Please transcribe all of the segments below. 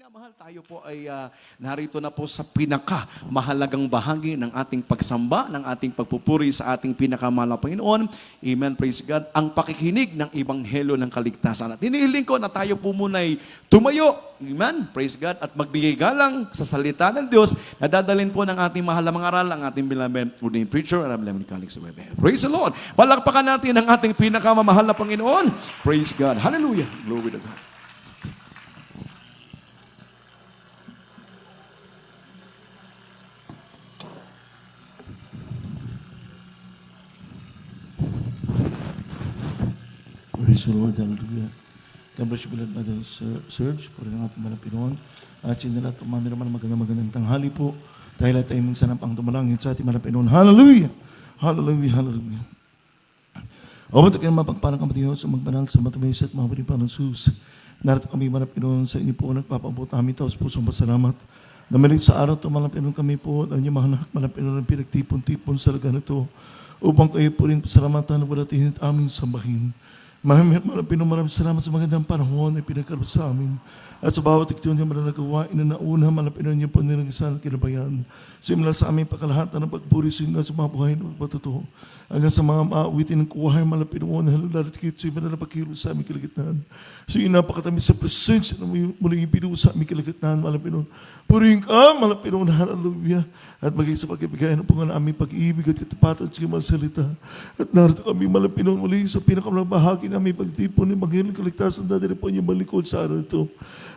Minamahal, tayo po ay narito na po sa pinakamahalagang bahagi ng ating pagsamba, ng ating pagpupuri sa ating pinakamahal na Panginoon. Amen, praise God. Ang pakikinig ng Ebanghelyo ng Kaligtasan. At hinihiling ko na tayo po muna ay tumayo, amen, praise God, at magbigay galang sa salita ng Diyos na dadalhin po ng ating mahal na mangaral, ang ating beloved ordained preacher, and beloved colleagues sa webe. Praise the Lord. Palakpakan natin ang ating pinakamamahal na Panginoon. Praise God. Hallelujah. Glory to God. Praise the Lord, hallelujah. God bless you, beloved Brother Serge, po rin ang ating mga Pinoon. At sinalat, umami naman magandang tanghali po. Dahil at ay minsan ang pangdumalangin sa ating mga Pinoon. Hallelujah! Hallelujah! Hallelujah! O ba't kayo mapagparang kapatiyo sa magbanal sa matamis at mga panipan ng sus. Narito kami mga Pinoon sa inyo po nagpapampot namin taos pusong pasalamat. Namilig sa araw ito mga Pinoon kami po ang inyong mga anak mga Pinoon ang pinagtipon-tipon sa laga nito upang kayo po rin pasalamatan na wala tinit aming sambahin. Maraming salamat sa magandang panahon na pinagkaroon sa amin. At sa bawat iktyon niya mananagawain na nauna, malapinan niyo po nilagisan at kinabayan. Simula sa aming pakalahatan ng pagpuri sa inyo sa mga buhay na magpatuto. Hanggang sa mga maawitin ng kuwahay, malapinan na halulalit kit sa iba na napakilo sa aming kalagitnaan. So yun napakatamis sa presensya na muling ibinuo sa aming kalagitnaan, malapinan. Purihin ka, malapinan na hallelujah. At maging sa pagkibigay ng pungan aming pag-ibig at katapatan sa mga salita. At narito kami malapinan muli sa pinakamulang bahagi namin pagtipon ng Ebanghelyo ng Kaligtasan dahil po niyo malikod sa araw ito.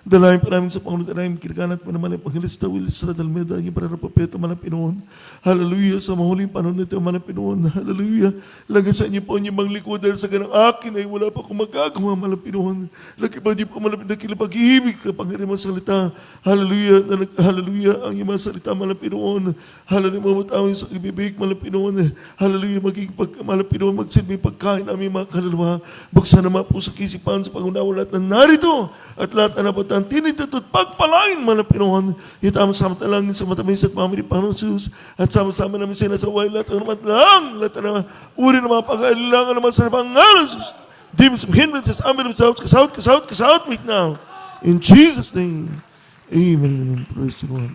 Dalayan pa namin sa Panginoon, dalayan kinaganat mo naman ang Evangelista Willis Radalmeda, yung para propeta man ang Pinoon. Hallelujah, sa mahuling panahon nito man ang Pinoon. Hallelujah, lagasan niyo po niyo manglikudan dahil sa ganang akin ay wala pa akong magagawa man ang Pinoon. Lagi pa niyo po malapit na kilapag-ibig kapangyarihan mga salita. Hallelujah, hallelujah, ang iyong mga salita man ang Pinoon. Hallelujah, mamatawin sa ibibig man ang Pinoon. Hallelujah, maging man ang Pinoon, magsilbing pagkain namin mga kaluluwa. Buksan naman po sa kisipan sa pangunawa lahat na narito at lahat na napatan tinitutut pagpalain man ang Pinoon. Yung tamang-sama talangin sa matamis at mamili Panginoon Jesus at sama-sama namin sinasaway lahat ang naman lang lahat na uri ng mga pag-ailangan naman sa Panginoon Jesus. Demons of hindrances, amen of doubts, cast out right now. In Jesus' name. Amen. Praise the Lord.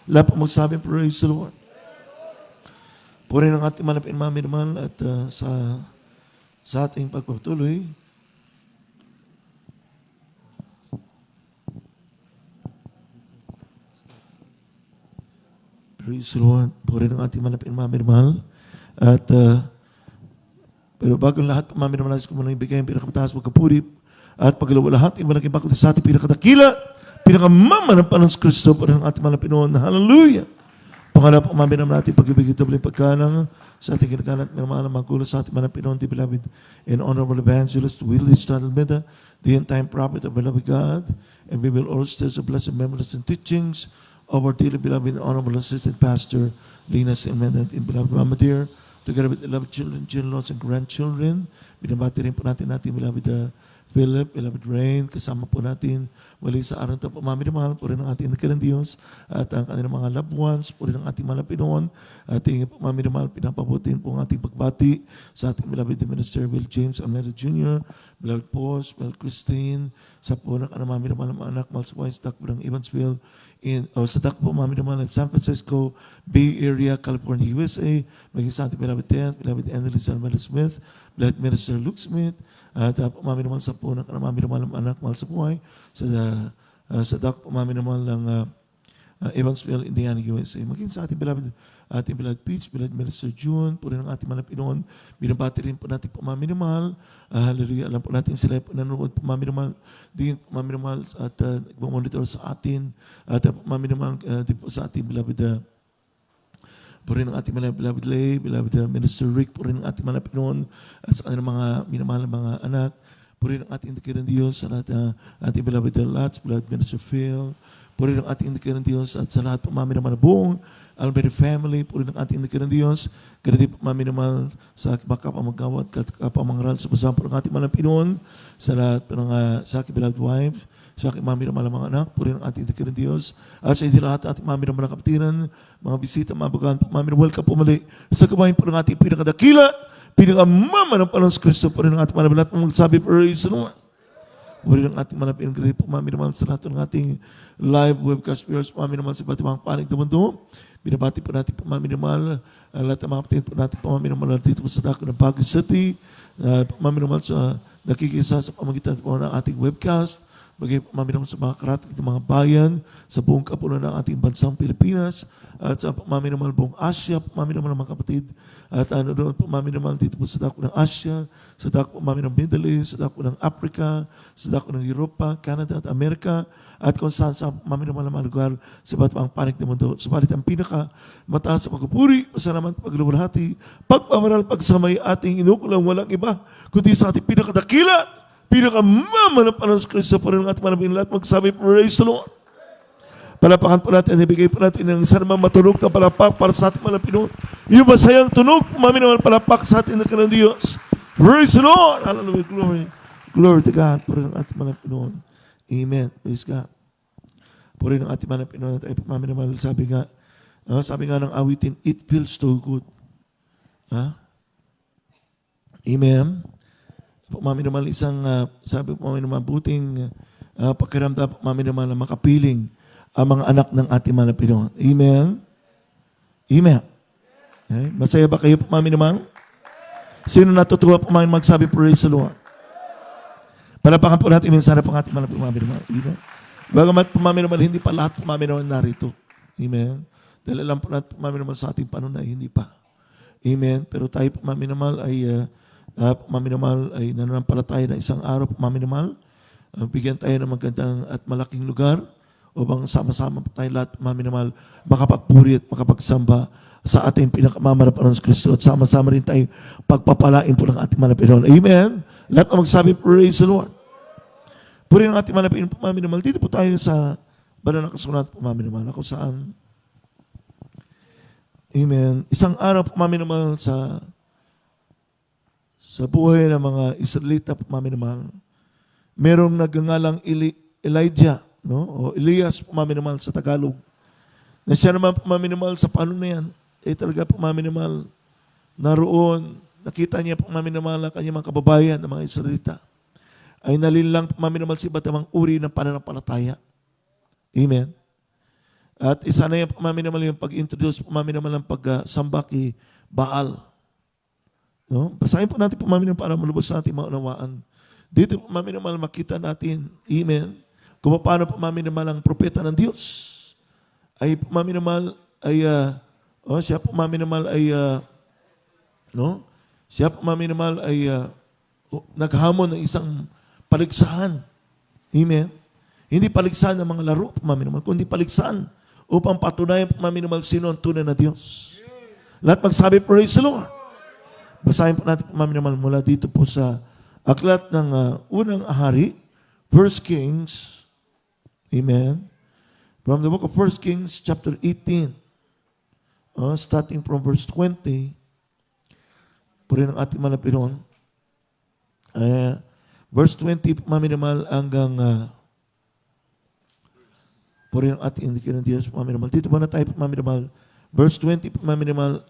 Lahat po magsabi, praise the Lord. Puri ng ating manapin mami naman at sa ating pagpapatuloy. Praise the Lord. Puri ng ating manapin mami naman. At pero bago lahat, mami naman natin kung muna ibigay ang pinakamataas magkapuri at pagalawa lahat, yung malaking bakit sa ating pinakadakila, pinakamamanapan ng Kristo puri ng ating manapin noon. Hallelujah. Pangalap ang mami naman natin pag-ibigay doble pagkalang sa ating kinaganat ng mga magulo sa ating manapin noon, the beloved and honorable evangelist Willis Radalmeda, the end-time prophet of beloved God, and we will also test the blessed memories and teachings of our dearly beloved and honorable assistant pastor, Lina Simenet, and beloved Mama Dear, together with beloved children, in-laws, and grandchildren. Binabati rin po natin beloved Philip, beloved Rain, kasama po natin muli sa araw ito po, mami mahal po rin ang ating nakilang Diyos at ang kanilang mga loved ones, po rin ang ating mga Pinoon. Ating mami mahal, pinapabutin po ang ating pagbati sa ating beloved Minister Will James Almeida Jr., beloved Paul, beloved Christine, sa po ng mami mahal ng mga anak, Miles Wise, Dakpo ng Evansville, sa Dakpo, mami mahal ng San Francisco, Bay Area, California, USA, maging sa ating beloved Ted, beloved Annalise Almeida Smith, beloved Minister Luke Smith, at mami naman sa po ng mami naman ng anak, mahal sa buhay, sa Dakpo, mami naman ng Evansville, Indiana, USA. Maging sa ating beloved Peach, beloved Minister June, po rin ang ating mga Pinoon. Binabati rin po natin po mami naman. Hallelujah. Alam po natin sila po nanonood po mami naman. Din po mami naman at nagmamonitor sa atin. At mami naman din po sa ating beloved po rin ang ating mga beloved Lay, beloved Minister Rick, po rin ang ating mga Pinoon at sa kanilang mga minamahal mga anak. Po rin ang ating indikirang Diyos sa lahat ating beloved Lats, beloved Minister Phil, po rin ang ating indikirang Diyos at sa lahat po mami naman na buong Almeida family, po rin ang ating indikirang Diyos. Ganito po mami naman sa kapamagawat, kapamangral sa pasama po ng ating mga Pinoon, sa lahat po ng sa aking beloved wife, sa aking mami naman mga anak, po rin ang ating indikirang Diyos. At sa hindi lahat ating mami naman na kapatiran, mga bisita, mga bagaan, mami na welcome po muli sa kabahin po ng ating pinakadakila, pinakamama ng Panginoon Kristo po rin ang ating mga lahat magsabi, praise the Lord. Puri ng ating manapin po, mami naman sa lahat ng ating live webcast viewers, mami naman sa iba't ibang panig ng mundo. Binabati po natin po, mami naman, lahat ng mga kapatid po natin po, mami naman, dito po sa dako ng Baguio City, mami naman sa nakikisa sa pamagitan po ng ating webcast, bagay po, mami naman sa mga karating ng mga bayan, sa buong kapunan ng ating bansang Pilipinas, at sa mami naman buong Asia, mami naman mga kapatid, at ano doon po, mami naman dito po sa dako ng Asia, sa dako po, mami ng Middle East, sa dako ng Africa, sa dako ng Europa, Canada at Amerika, at kung saan sa mami naman mga lugar sa iba't ibang panig ng mundo. Subalit ang pinaka mataas sa pagpupuri, pasalamat, paglulwalhati, pagpamaral, pagsamay ating inukulang walang iba, kundi sa ating pinakadakila, pinakamama ng Panginoon Kristo pa rin ang ating manabing lahat. Magsabi, praise the Lord. Palapakan po natin, ibigay po natin ng isa naman matunog na palapak para sa ating mga Pinoon. Yung masayang tunog, mami naman palapak sa ating ng kanang Diyos. Praise the Lord! Hallelujah, glory. Glory to God, po rin ang ating mga Pinoon. Amen. Praise God. Po rin ang ating mga Pinoon. At mami naman sabi nga ng awitin, it feels so good. Amen. Po mami naman isang, sabi po mami naman, buting pakiramdam po mami naman na makapiling ang mga anak ng ating mga Pinoon. Amen? Amen. Okay? Masaya ba kayo po, mami naman? Sino natutuwa po, mami, magsabi, praise the Lord? Palapakan po natin minsan na po ating mga mami naman. Amen? Bagamat po, mami naman, hindi pa lahat po, mami naman narito. Amen? Dahil alam po natin, mami naman, sa ating panunay, hindi pa. Amen? Pero tayo po, mami naman, ay nananampalataya na isang araw po, mami naman, bigyan tayo ng magandang at malaking lugar upang sama-sama tayo lahat, mami naman, makapagpuri at makapagsamba sa ating pinakamamara Panginoon Kristo at sama-sama rin tayo pagpapalain po ng ating mga Pinoon. Amen? Lahat na magsabi, praise the Lord. Puri ng ating mga Pinoon, mami naman, dito po tayo sa banal na kasulatan po, mami naman, ako saan. Amen. Isang araw po, mami naman, sa buhay ng mga Israelita po, mami naman, merong nagngangalang Elijah, no? O Elias, pumaminimal sa Tagalog. Na siya naman pumaminimal sa paano na yan. Talaga pumaminimal naroon. Nakita niya pumaminimal ang kanyang mga kababayan, ng mga Israelita. Ay nalinlang pumaminimal sa iba't ibang uri ng pananampalataya. Amen. At isa na yung pumaminimal yung pag-introduce, pumaminimal ang pagsamba kay Baal. No? Basahin po natin pumaminimal para malubos sa ating maunawaan. Dito pumaminimal makita natin, amen, kung paano pumaminimal ang propeta ng Diyos. Ay pumaminimal ay, siya pumaminimal ay, siya pumaminimal ay naghamon ng isang paligsahan. Amen? Hindi paligsahan ng mga laro, pumaminimal, kundi paligsahan upang patunayan pumaminimal sino ang tunay na Diyos. Lahat magsabi, praise the Lord. Basahin po natin pumaminimal mula dito po sa aklat ng unang ahari, 1 Kings. Amen. From the book of 1 Kings, chapter 18, starting from verse 20, puri ng ating mga Pinoon, verse 20, maminimal hanggang, puri ng ating indikin ng Diyos, maminimal. Dito muna tayo, maminimal, verse 20, maminimal,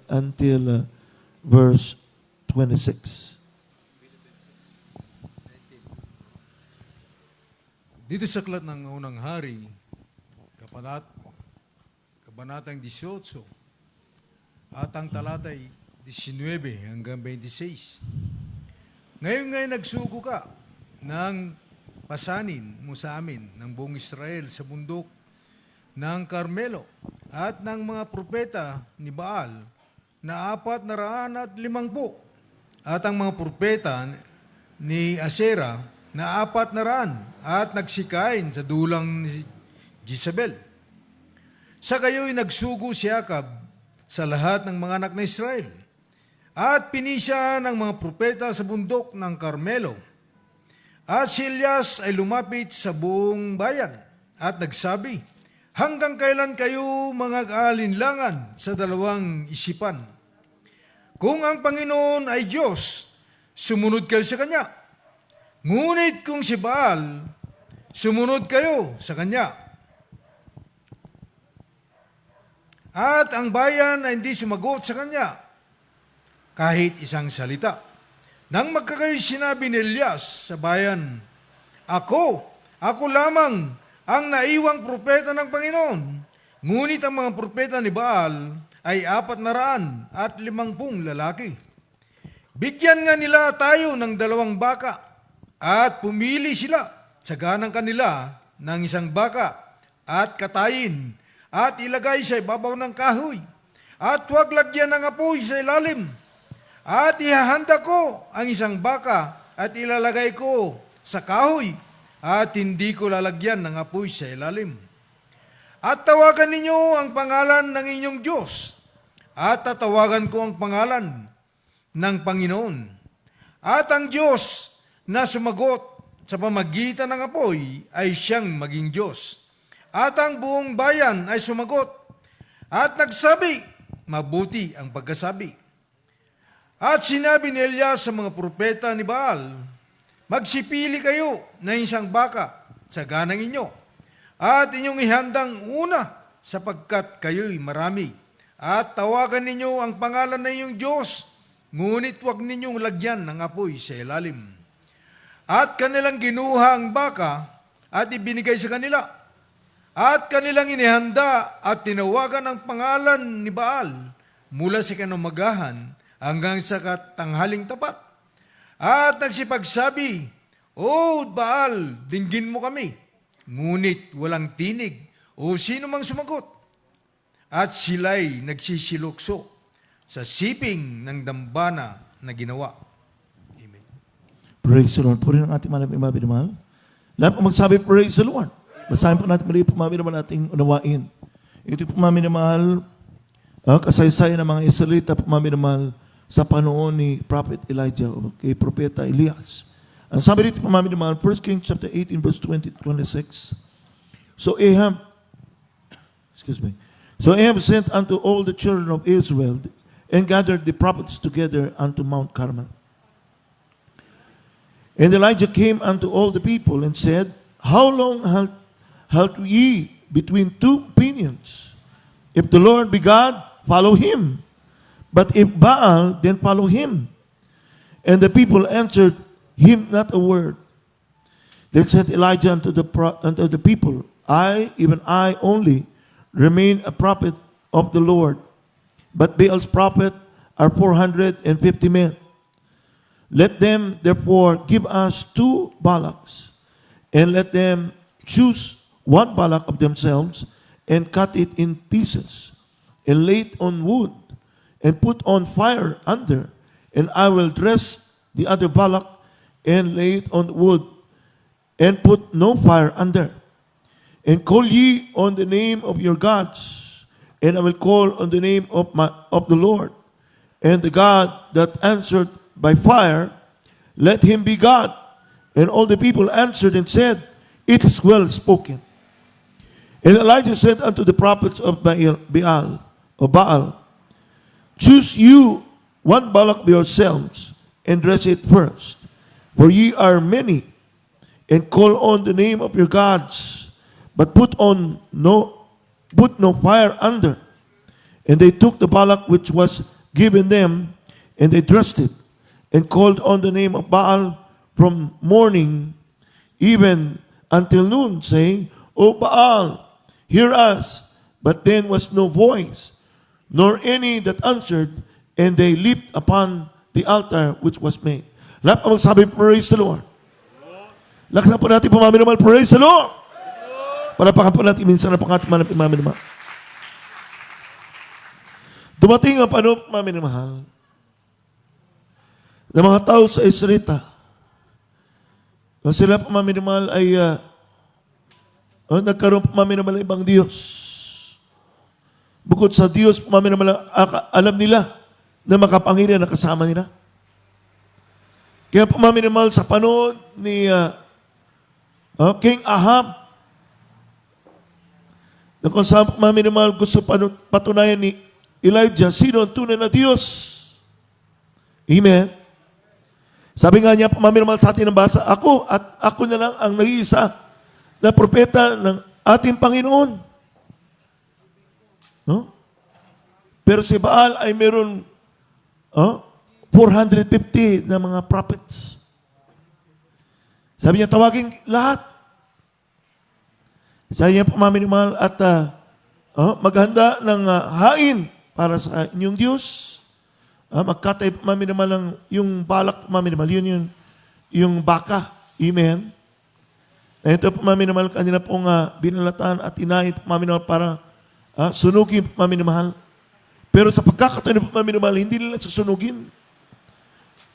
until verse 26. Dito sa aklat ng unang hari, kabanatang 18, at ang talatay 19 hanggang 26. Ngayon nagsugo ka ng pasanin mo sa amin ng buong Israel sa bundok ng Carmelo at ng mga propeta ni Baal na 450 at ang mga propeta ni Asera na 400 at nagsikain sa dulang ni Jezebel. Sa gayo'y nagsugo si Akab sa lahat ng mga anak ng Israel at pinisya ng mga propeta sa bundok ng Carmelo. At si Elias ay lumapit sa buong bayan at nagsabi, hanggang kailan kayo mga alinlangan sa dalawang isipan? Kung ang Panginoon ay Diyos, sumunod kayo sa Kanya. Ngunit kung si Baal, sumunod kayo sa kanya. At ang bayan ay hindi sumagot sa kanya, kahit isang salita. Nang magkakayo'y sinabi ni Elias sa bayan, Ako lamang ang naiwang propeta ng Panginoon. Ngunit ang mga propeta ni Baal ay 450 lalaki. Bigyan nga nila tayo ng 2 baka at pumili sila sa ganang kanila ng 1 baka at katayin at ilagay sa ibabaw ng kahoy at huwag lagyan ng apoy sa ilalim. At ihahanda ko ang 1 baka at ilalagay ko sa kahoy at hindi ko lalagyan ng apoy sa ilalim. At tawagan ninyo ang pangalan ng inyong Diyos at tatawagan ko ang pangalan ng Panginoon. At ang Diyos na sumagot sa pamagitan ng apoy ay siyang maging Diyos. At ang buong bayan ay sumagot at nagsabi, mabuti ang pagkasabi. At sinabi ni Elias sa mga propeta ni Baal, magsipili kayo ng 1 baka sa ganang inyo, at inyong ihandang una sapagkat kayo'y marami. At tawagan ninyo ang pangalan ng iyong Diyos, ngunit huwag ninyong lagyan ng apoy sa ilalim. At kanilang ginuha ang baka at ibinigay sa kanila. At kanilang inihanda at tinawagan ang pangalan ni Baal mula sa kanumagahan hanggang sa katanghaling tapat. At nagsipagsabi, O Baal, dinggin mo kami. Ngunit walang tinig o sino mang sumagot. At sila'y nagsisilukso sa siping ng dambana na ginawa. Amen. Praise the Lord. Puri ng ating mga minamahal. Lahat po magsabi, praise the Lord. Basahin po natin muli po mga minamahal ating unawain. Ito po mga minamahal, kasaysayan ng mga Israelita po mga minamahal sa panahon ni Prophet Elijah o kay Propeta Elias. Ang sabi dito po mga minamahal, 1 Kings chapter 18 verse 20-26. So Ahab sent unto all the children of Israel and gathered the prophets together unto Mount Carmel. And Elijah came unto all the people and said, How long halt ye between 2 opinions? If the Lord be God, follow him. But if Baal, then follow him. And the people answered him not a word. Then said Elijah unto the people, even I only, remain a prophet of the Lord. But Baal's prophet are 450 men. Let them therefore give us 2 Balaks, and let them choose 1 Balak of themselves, and cut it in pieces, and lay it on wood, and put on fire under, and I will dress the other Balak, and lay it on wood, and put no fire under. And call ye on the name of your gods, and I will call on the name of the Lord. And the God that answered by fire, let him be God. And all the people answered and said, It is well spoken. And Elijah said unto the prophets of Baal, Choose you 1 Balak by yourselves, and dress it first. For ye are many, and call on the name of your gods, but put no fire under. And they took the Balak which was given them, and they dressed it, and called on the name of Baal from morning even until noon, saying, O Baal, hear us. But then was no voice, nor any that answered, and they leaped upon the altar which was made. Lahat ang magsabi, praise the Lord. Lakasan po natin pumaminamal, praise the Lord. Palapakan po natin minsan na pangating pumaminamal. Dumating ang panahon, pumaminamal, ng mga tao sa Israelita. Sila pumaminamal ay nagkaroon pumaminamal ng ibang Diyos. Bukod sa Diyos, pumaminamal, alam nila na makapangyarihan na kasama nila. Kaya pumaminimal sa panahon ni King Ahab, na kung saan pumaminimal gusto patunayan ni Elijah, sino ang tunay na Diyos? Amen. Sabi nga niya, pumaminimal sa atin ang basa, ako na lang ang nag-iisa na propeta ng ating Panginoon. No? Pero si Baal ay meron 450 na mga prophets. Sabi niya, tawagin lahat. Sabi niya po, maminimahal, at maghanda ng hain para sa inyong Diyos. Magkatay po, maminimahal, ng yung balak, maminimahal, yun yung baka. Amen. Ito po, maminimahal, kanina pong binalatan at inahit po, maminimahal, para sunugin po, maminimahal. Pero sa pagkakataon po, maminimahal, hindi nila susunugin.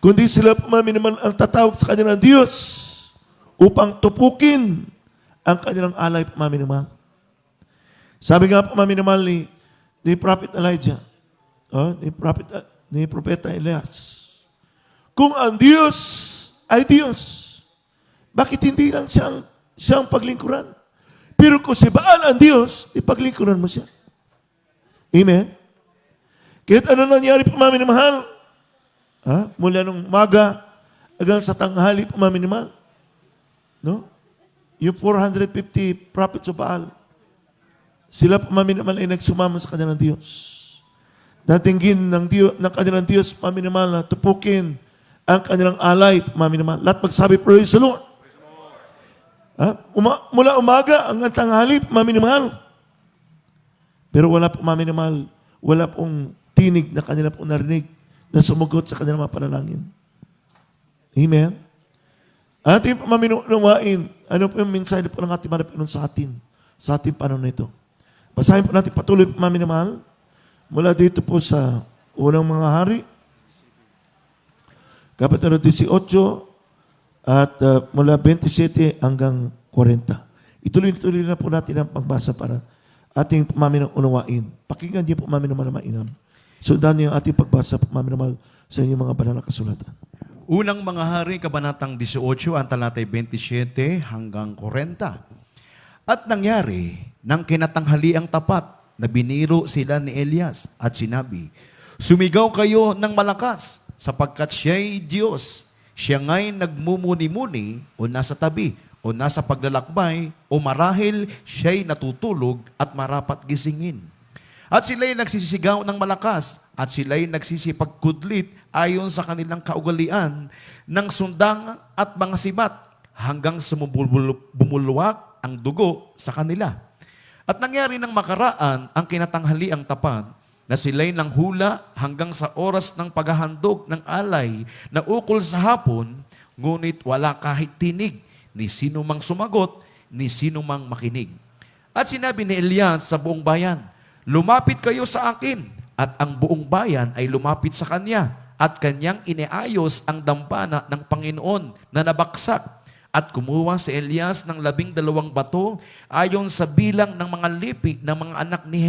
Kundi sila po, maminimahal, ang tatawag sa kanilang Diyos upang tupukin ang kanilang alay po, maminimahal. Sabi nga po, maminimahal, ni Prophet Elijah, ni Propeta Elias, kung ang Diyos ay Diyos, bakit hindi lang siyang paglingkuran? Pero kung si Baal ang Diyos, ipaglingkuran mo siya. Amen? Kahit ano nangyari po, maminimahal, mula nung umaga hanggang sa tanghali po, maminimahal, no? Yung 450 prophets of Baal, sila po, maminimahal, ay nagsumama sa kanilang Diyos. Natinggin ng kanilang Diyos, maminimahal, na tupukin ang kanilang alay, maminimahal. Lahat magsabi, praise the Lord. Mula umaga hanggang tanghali, maminimahal. Pero wala po, maminimahal, wala pong tinig na kanila po narinig na sumugot sa kanilang mga panalangin. Amen? Ating maminunawain, ano po yung mensahe po ng ating mga Panginoon sa ating panahon na ito. Basahin po natin patuloy, maminimahal, mula dito po sa unang mga hari, Kapitulo 18, at mula 27 hanggang 40. Ituloy na po natin ang pagbasa para ating maminawain. Pakinggan niyo po, maminamahal na mainam. Sundan niyo ang ating pagbasa, maminamahal, sa inyong mga banal na kasulatan. Unang mga hari, kabanatang 18, ang talatay 27 hanggang 40. At nangyari, nang kinatanghaliang tapat, na biniro sila ni Elias at sinabi, sumigaw kayo ng malakas, sapagkat siya'y Diyos. Siya nga'y nagmumuni-muni o nasa tabi o nasa paglalakbay o marahil siya'y natutulog at marapat gisingin. At sila'y nagsisigaw ng malakas at sila'y nagsisipagkudlit ayon sa kanilang kaugalian ng sundang at mga sibat hanggang sa bumulwak ang dugo sa kanila. At nangyari ng makaraan ang kinatanghaliang tapat na sila'y nanghula hanggang sa oras ng paghahandog ng alay na ukol sa hapon, ngunit wala kahit tinig, ni sino mang sumagot, ni sino mang makinig. At sinabi ni Elias sa buong bayan, lumapit kayo sa akin, at ang buong bayan ay lumapit sa kanya, at kanyang iniayos ang dampana ng Panginoon na nabaksak. At kumuha si Elias ng 12 bato ayon sa bilang ng mga lipig ng mga anak ni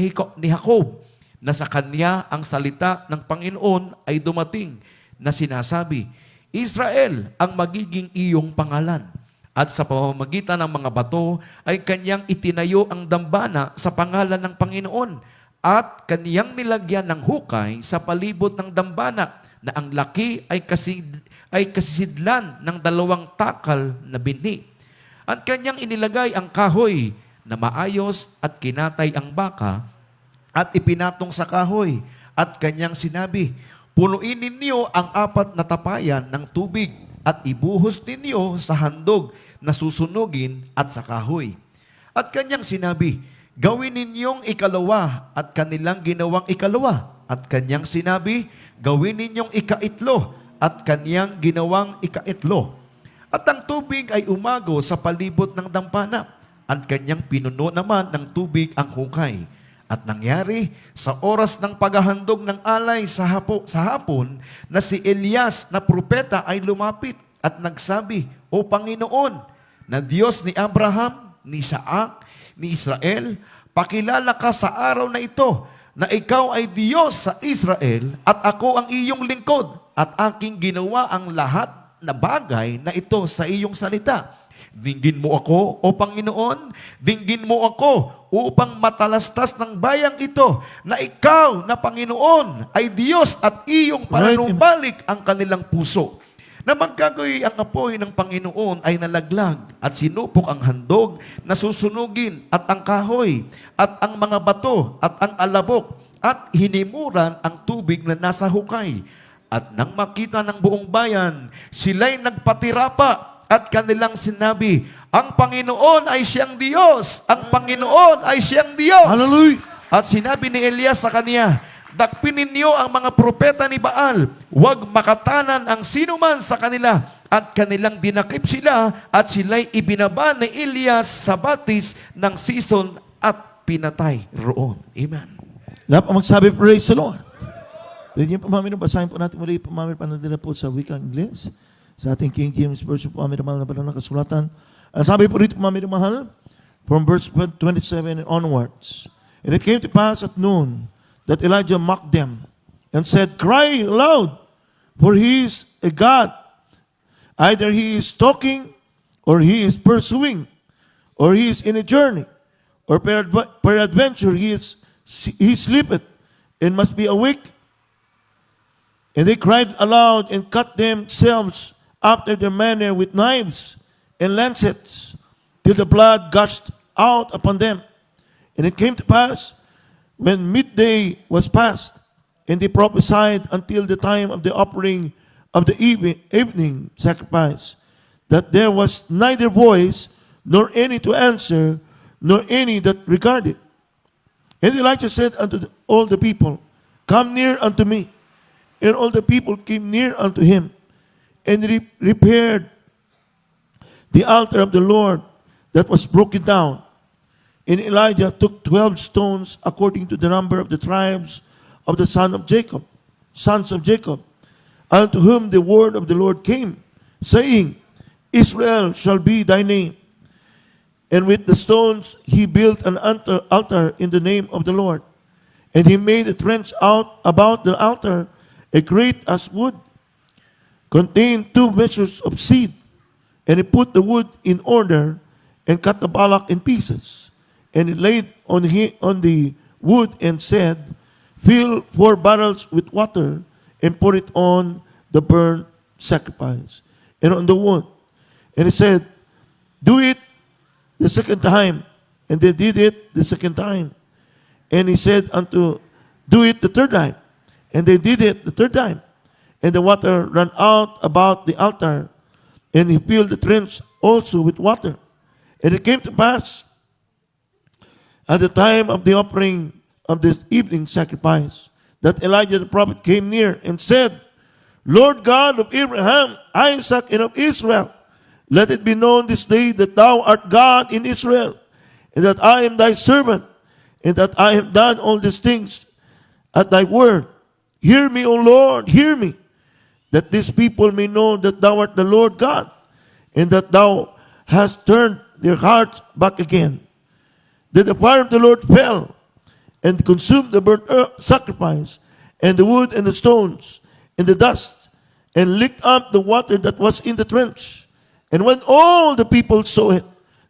Jacob, na sa kanya ang salita ng Panginoon ay dumating na sinasabi, Israel ang magiging iyong pangalan. At sa pamamagitan ng mga bato ay kanyang itinayo ang dambana sa pangalan ng Panginoon at kanyang nilagyan ng hukay sa palibot ng dambana na ang laki ay kasisidlan ng 2 takal na binhi. At kanyang inilagay ang kahoy na maayos at kinatay ang baka at ipinatong sa kahoy. At kanyang sinabi, punuin ninyo ang 4 na tapayan ng tubig at ibuhos ninyo sa handog na susunugin at sa kahoy. At kanyang sinabi, gawin ninyong 2 at kanilang ginawang 2. At kanyang sinabi, gawin ninyong 3 at kanyang ginawang 3. At ang tubig ay umago sa palibot ng dampana at kanyang pinuno naman ng tubig ang hukay. At nangyari sa oras ng paghahandog ng alay sa hapon na si Elias na propeta ay lumapit at nagsabi, O Panginoon, na Diyos ni Abraham, ni Isaac, ni Israel, pakilala ka sa araw na ito na ikaw ay Diyos sa Israel at ako ang iyong lingkod at aking ginawa ang lahat na bagay na ito sa iyong salita. Dinggin mo ako, O Panginoon, dinggin mo ako upang matalastas ng bayang ito na ikaw na Panginoon ay Diyos at iyong pananumbalik ang kanilang puso. Na magkagayoy ang apoy ng Panginoon ay nalaglag at sinupok ang handog na susunugin at ang kahoy at ang mga bato at ang alabok at hinimuran ang tubig na nasa hukay. At nang makita ng buong bayan, sila'y nagpatirapa at kanilang sinabi, ang Panginoon ay siyang Diyos. Ang Panginoon ay siyang Diyos. Hallelujah. At sinabi ni Elias sa kanya, dakpin ninyo ang mga propeta ni Baal. Huwag makatanan ang sinuman sa kanila. At kanilang dinakip sila at sila'y ibinaba ni Elias sa batis ng Sison at pinatay roon. Amen. Lahat ang magsabi, praise the Lord. Pwede niyo po mami, basahin po natin muli po mami, panadala po sa wikang Ingles. Sa ating King James Version po mami, na ng kasulatan. Ang sabi po rito mami, mahal, from verse 27 and onwards. And it came to pass at noon that Elijah mocked them and said, cry aloud, for he is a God. Either he is talking, or he is pursuing, or he is in a journey, or peradventure he sleepeth, and must be awake. And they cried aloud, and cut themselves after their manner with knives and lancets, till the blood gushed out upon them. And it came to pass, when midday was past, and they prophesied until the time of the offering of the evening sacrifice, that there was neither voice, nor any to answer, nor any that regarded. And Elijah said unto all the people, come near unto me. And all the people came near unto him, and repaired the altar of the Lord that was broken down. And Elijah took 12 stones according to the number of the tribes of the sons of Jacob, unto whom the word of the Lord came, saying, Israel shall be thy name. And with the stones he built an altar in the name of the Lord. And he made a trench out about the altar, a great as wood, contained 2 measures of seed. And he put the wood in order, and cut the ballock in pieces. And he laid on the wood, and said, fill 4 barrels with water, and put it on the burnt sacrifice, and on the wood. And he said, do it the second time. And they did it the second time. And he said do it the third time. And they did it the third time. And the water ran out about the altar, and he filled the trench also with water. And it came to pass, at the time of the offering of this evening sacrifice, that Elijah the prophet came near and said, Lord God of Abraham, Isaac, and of Israel, let it be known this day that thou art God in Israel, and that I am thy servant, and that I have done all these things at thy word. Hear me, O Lord, hear me, that these people may know that thou art the Lord God, and that thou hast turned their hearts back again. Then the fire of the Lord fell, and consumed the burnt sacrifice, and the wood, and the stones, and the dust, and licked up the water that was in the trench. And when all the people saw it,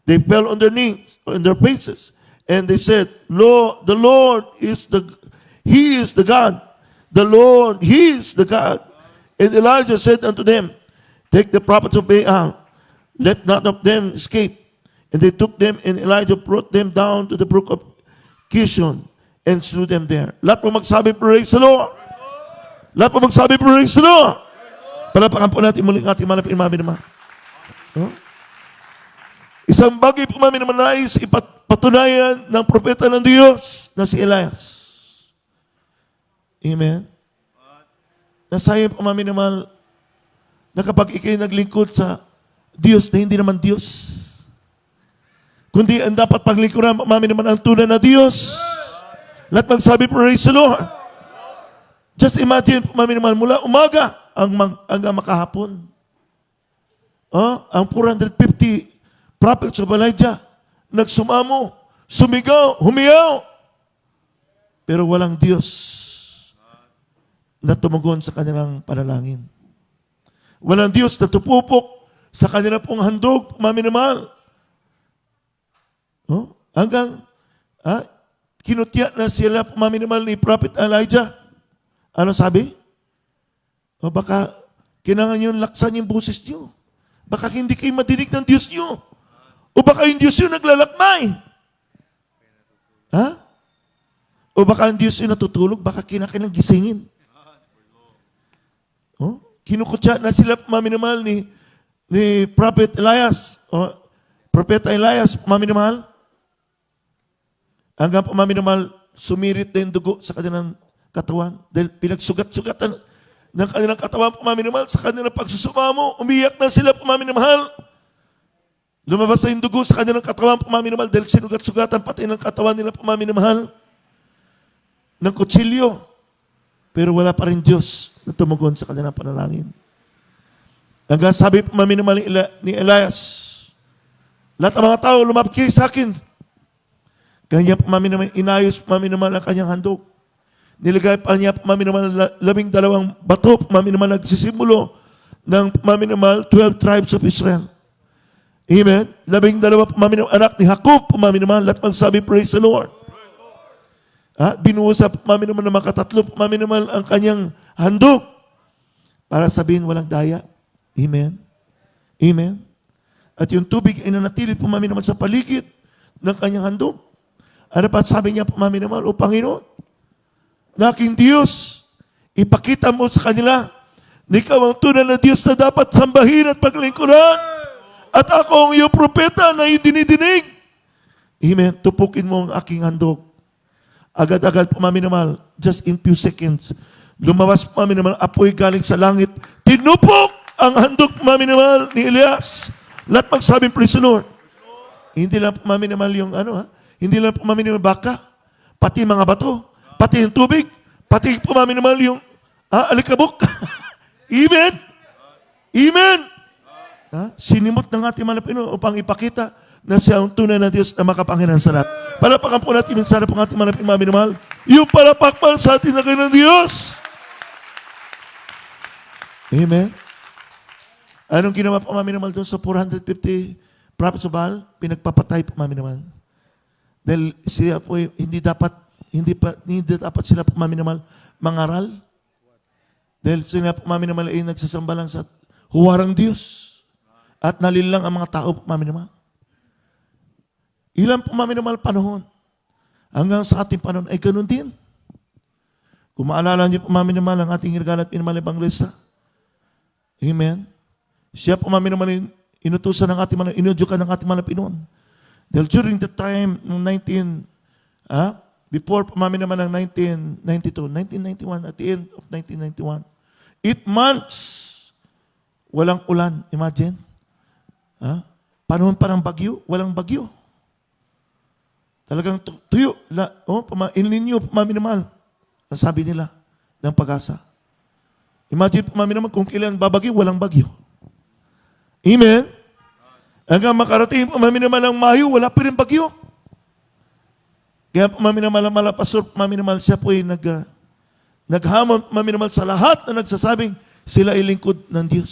they fell on their knees, on their faces, and they said, Lord, the Lord He is the God. The Lord, He is the God. And Elijah said unto them, take the prophets of Baal, let none of them escape. And they took them, and Elijah brought them down to the brook of Kishon, and slew them there. Lahat po magsabi, praise the Lord. Lahat po magsabi, praise the Lord. Palapakan po natin muling ating malapit mami naman. No? Isang bagay po mami naman nais ipatunayan ng propeta ng Diyos na si Elias. Amen. Nasaya po mami naman na kapag ikay naglingkod sa Diyos na hindi naman Diyos, kundi ang dapat paglingkuran mami naman ang tunay na Diyos. Lahat magsabi, praise the Lord. Just imagine, mami naman, mula umaga hanggang makahapon. Ang 450 prophets of Elijah, nagsumamo, sumigaw, humiyaw. Pero walang Diyos na tumugon sa kanilang panalangin. Walang Diyos na tupupok sa kanilang pong handog, mami naman. Hanggang kinutya na sila pamaminimal ni Prophet Elijah. Ano sabi? Baka kinangan nyo laksan yung boses nyo. Baka hindi kayo madinig ng Diyos nyo. O baka yung Diyos nyo naglalakmay. O baka ang Diyos nyo natutulog, baka kinakailang gisingin. Kinukutya na sila pamaminimal ni ni Prophet Elias, o Propeta Elias, maminamahal, hanggang maminamahal, sumirit na yung dugo sa kanilang katawan dahil pinagsugat-sugatan ng kanilang katawan, maminamahal, sa kanilang pagsusumamo, umiyak na sila, maminamahal. Lumabas na yung dugo sa kanilang katawan, maminamahal, dahil sinugat-sugatan pati ng katawan nila, maminamahal, ng kutsilyo. Pero wala pa rin Diyos na tumugon sa kanilang panalangin. Hanggang sabi maminamahal ni Elias, lahat ng mga tao lumapit kayo sa akin. Kanya maminamahal, inayos maminamahal ang kanyang handog. Nilagay pa niya maminamahal 12 bato, maminamahal nagsisimulo ng maminamahal 12 tribes of Israel. Amen? 12 maminamahal anak ni Jacob, maminamahal, lahat magsabi, praise the Lord. Binuhos sa maminamahal ng mga katatlo, maminamahal ang kanyang handog para sabihin walang daya. Amen? Amen? At yung tubig ay nanatili pumaminamahal sa paligid ng kanyang handog. Ano pa sabi niya pumaminamahal, O Panginoon, na aking Diyos, ipakita mo sa kanila na ikaw ang tunay na Diyos na dapat sambahin at paglingkuran. At ako ang iyong propeta na iyong dinidinig. Amen. Tupukin mo ang aking handog. Agad-agad pumaminamahal, just in few seconds, lumabas pumaminamahal, apoy galing sa langit, tinupok ang handog pumaminamahal ni Elias. Lahat magsabi, praise the Lord. Hindi lang pumaminamahal yung hindi lang pumaminamahal baka, pati mga bato, pati yung tubig, pati pumaminamahal yung alikabok. Amen? Amen? Sinimot ng ating mga Pinoy upang ipakita na siya ang tunay na Diyos na makapangyarihan sa lahat. Palapakan po natin yung sarap ng ating mga pinamamahal. Yung palapakpan sa atin na kayo ng Diyos. Amen? Anong ginawa po maminamahal doon sa 450 prophets of Baal? Pinagpapatay po maminamahal. Dahil siya po hindi dapat sila po maminamahal mangaral. Dahil sila po maminamahal ay nagsasamba lang sa huwarang Diyos. At nalilang ang mga tao po maminamahal. Ilan po maminamahal panahon? Hanggang sa ating panahon ay ganun din. Kung maalala niyo po maminamahal ang ating hirgalat pinamahal evangelista. Amen. Siya po maminamahal inutusan ng ating mga, inudyukan ng ating mga Pinoon. Dahil during the time ng before po maminamahal ng 1991, at the end of 1991, 8 months, walang ulan. Imagine. Panahon pa ng bagyo, walang bagyo. Talagang tuyo. El Nino, maminamahal. Ang sabi nila ng Pag-asa. Imagine po maminamahal kung kailan babagyo, walang bagyo. Amen? Hanggang makarating po maminamahal ang Mayo, wala pa rin bagyo. Kaya po maminamahal ang Malapasur, maminamahal siya po ay naghamon maminamahal sa lahat na nagsasabing sila ay lingkod ng Diyos.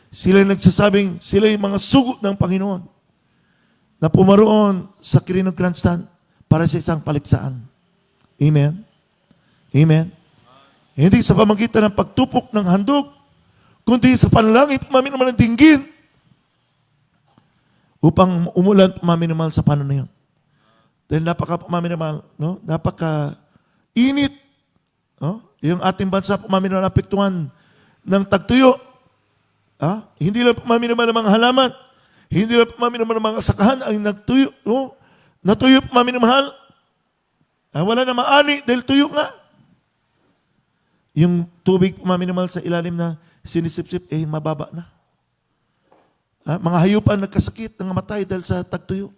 Sila ay nagsasabing sila ay mga sugo ng Panginoon na pumaroon sa Quirino Grandstand para sa isang paliksaan. Amen? Amen? Hindi sa pamagitan ng pagtupok ng handog, kundi sa panalangin, maminamahal ng dinggin upang umulan maminamahal sa paano na yun. Dahil maminamahal, no? Napaka-init. No? Yung ating bansa maminamahal apektuhan ng tagtuyo. Hindi lang maminamahal ng mga halaman. Hindi lang maminamahal ng mga sakahan ang nagtuyo. No? Natuyo maminamahal. Wala na maani dahil tuyo nga. Yung tubig maminamahal sa ilalim na sinisip-sip, mababa na. Mga hayupan nagkasakit, nangamatay dahil sa tagtuyo.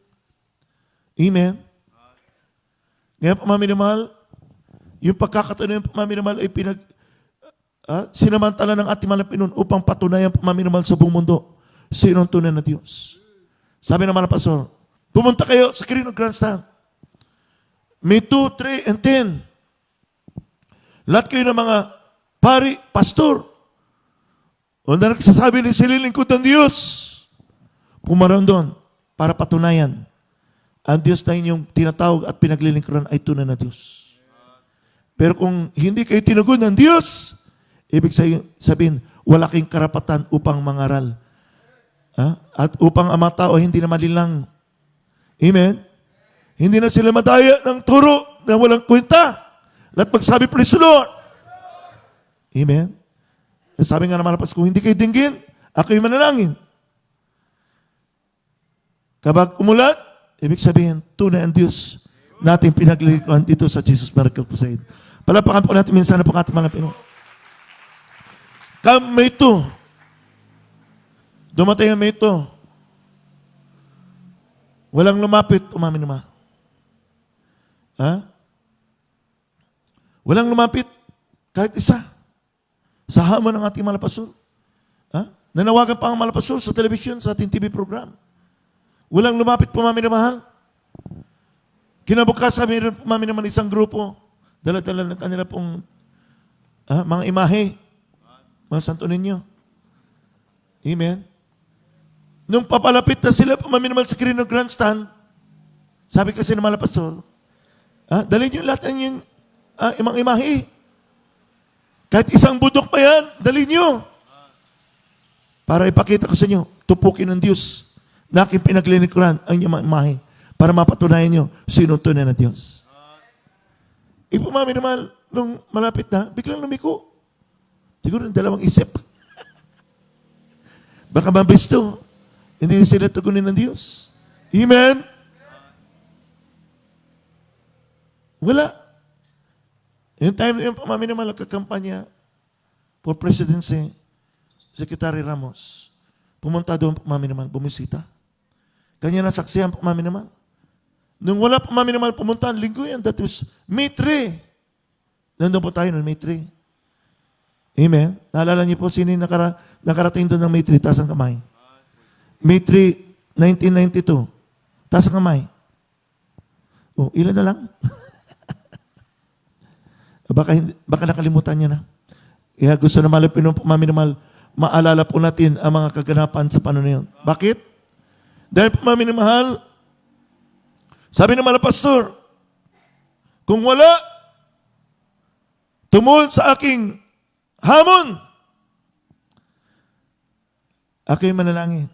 Amen? Ngayon, pamaminamahal, yung pagkakataon ng pamaminamahal ay sinamantala ng ating mga Pinoon upang patunayan pamaminamahal sa buong mundo. Sino ang tunay na Diyos? Sabi ng mga pastor, pumunta kayo sa Quirino Grandstand. May 2, 3, and 10. Lahat kayo ng mga pari, pastor, o na nagsasabi ni sililingkod ng Diyos, pumaroon doon para patunayan ang Diyos na inyong tinatawag at pinaglilingkuran ay tunay na Diyos. Pero kung hindi kayo tinugon ng Diyos, ibig sabihin, wala kayong karapatan upang mangaral. At upang ang mga tao hindi na malilang. Amen? Hindi na sila madaya ng turo na walang kwenta. Lahat magsabi, praise the Lord. Amen? Sabi nga naman, kung hindi kayo dinggin, Ako'y manalangin. Kapag umulat, ibig sabihin, tunay ang Diyos nating pinaglilikuan dito sa Jesus Miracle Crusade. Palapakan po natin minsan na po ating mga Pinoy. May ito. Dumatay ang may ito. Walang lumapit, umamin naman. Ha? Walang lumapit, kahit isa. Sa hamon ng ating malapasol. Ha? Nanawagan pa ang malapasol sa television, sa ating TV program. Walang lumapit, pumaminamahal. Kinabukasan, mayroon pumaminaman isang grupo. Dala-dala ng kanila pong mga imahe. Mga santo ninyo. Amen. Nung papalapit na sila, pumaminaman sa Quirino Grandstand, sabi kasi ng malapasol, dalhin nyo lahat ng imang imahe. Kahit isang budok pa yan, dalhin nyo. Para ipakita ko sa inyo, tupukin ng Diyos na aking pinaglilikuran ang inyong imahe para mapatunayan nyo sino tunay na Diyos. Ipumami naman, nung malapit na, biglang lumiko. Siguro ng dalawang isip. Baka mabisto. Hindi sila tugunin ng Diyos. Amen? Wala. Yung time na yung pumami naman, nagkakampanya for presidency, Secretary Ramos, pumunta doon pumami naman, bumisita. Kanya nasaksihan pumami naman. Nung wala pumami naman pumunta, linggo yan, that was May 3. Nandun po tayo noon, May 3. Amen? Naalala niyo po sino yung nakarating doon ng May 3, taas ang kamay. May 3, 1992. Taas ang kamay. Oh, ilan na lang? baka nakalimutan niya na. Kaya gusto na malapin ng pumami maalala po natin ang mga kaganapan sa panahon na yun. Bakit? Dahil pumami na mahal, sabi ng mga pastor, kung wala, tumuhod sa aking hamon, ako'y manalangin.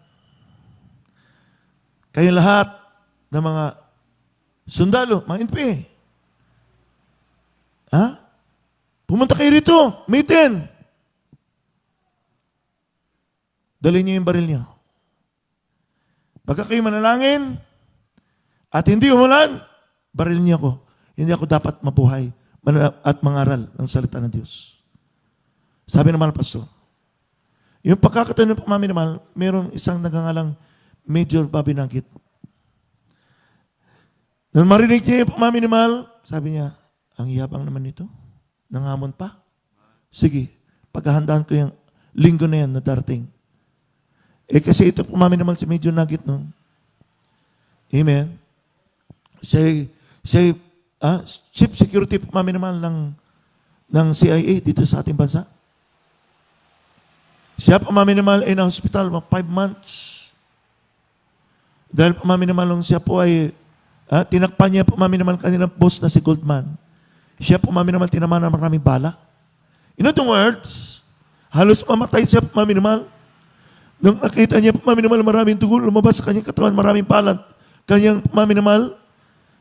Kayo lahat ng mga sundalo, mga NP, pumunta kayo rito, May 10. Dalhin niyo yung baril niyo. Pagka kayo manalangin, at hindi umulan, baril niyo ako. Hindi ako dapat mabuhay at mangaral ng salita ng Diyos. Sabi naman ng pastor, yung pagkakataon ng pamami naman, mayroong isang nagangalang Major Bobby Nugget. Nung marinig niya yung pamami naman, sabi niya, ang yabang naman nito. Nangamon pa. Sige, paghahandaan ko yung linggo na yan na darating. Kasi ito pumami naman si Major Nugget noon. Amen. Siya chief security pumami naman ng CIA dito sa ating bansa. Siya pumami naman ay na hospital 5 months. Dahil pumami naman nung siya po ay tinakpan niya pumami naman kanilang boss na si Goldman. Siya pumami naman tinamaan ng maraming bala. In other words, halos mamatay siya pumami naman. Nung nakita niya pumami naman maraming dugo, lumabas sa kanyang katawan, maraming balat. Kanyang pumami naman,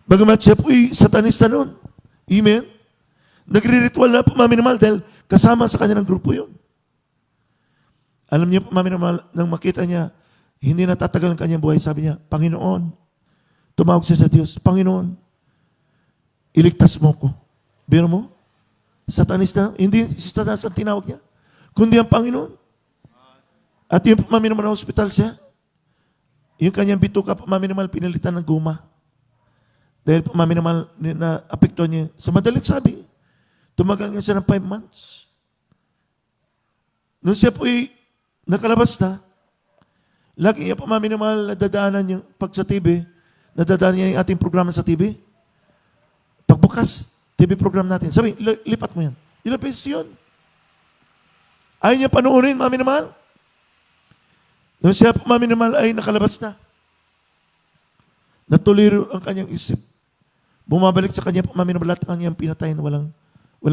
bagamat siya po'y satanista noon. Amen? Nagre-ritual na pumami naman dahil kasama sa kanya ng grupo yun. Alam niya pumami naman, nang makita niya, hindi natatagal ang kanyang buhay, sabi niya, Panginoon, tumawag siya sa Diyos, Panginoon, iligtas mo ko. Biro mo? Satanista, hindi si Satanas ang tinawag niya, kundi ang Panginoon. At yung pumami naman na hospital siya, yung kanyang bituka, pumami naman pinalitan ng guma. Dahil pumami naman na apekto niya. Sa madalit sabi, tumagal niya siya ng 5 months. Nung siya po'y nakalabas na, lagi niya pumami naman nadadaanan yung pag sa TV, nadadaanan niya yung ating programa sa TV. Pagbukas, TV program natin. Sabi, lipat mo yan. Ilang pesos yun? Ayaw niya panuorin, mami naman. Nung siya mami naman ay nakalabas na. Natuliro ang kanyang isip. Bumabalik sa kanya, mami naman lahat ang kanyang pinatayin, walang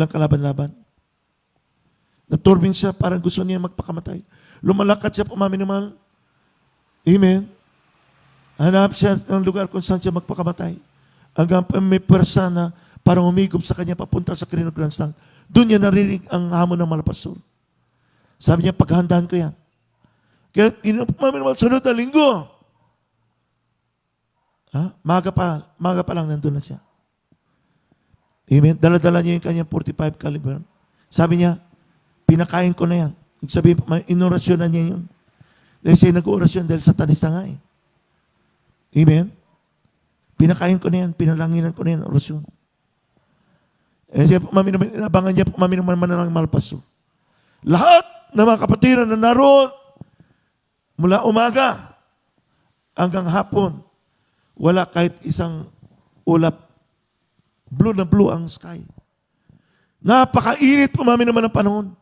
kalaban-laban. Naturbin siya, parang gusto niya magpakamatay. Lumalakad siya, mami naman. Amen. Hanap siya ng lugar kung saan siya magpakamatay. Hanggang may pwersa na parang humigop sa kanya papunta sa Quirino Grandstand. Doon niya narinig ang hamon ng malapastor. Sabi niya, paghandaan ko yan. Kaya inapaminamahal, sunod na linggo. Maga pa lang nandun na siya. Amen. Dala-dala niya yung kanyang 45 caliber. Sabi niya, pinakain ko na yan. Sabi, inorasyon na niya yun. Dahil siya nag-orasyon dahil satanista nga eh. Amen. Pinakain ko na yan, pinalanginan ko na yan, orasyon. Eh siya inabangan niya pumaminaman ng malpaso. Lahat ng mga kapatiran na naroon, mula umaga hanggang hapon, wala kahit isang ulap. Blue na blue ang sky. Napakainit pumaminaman ng panahon.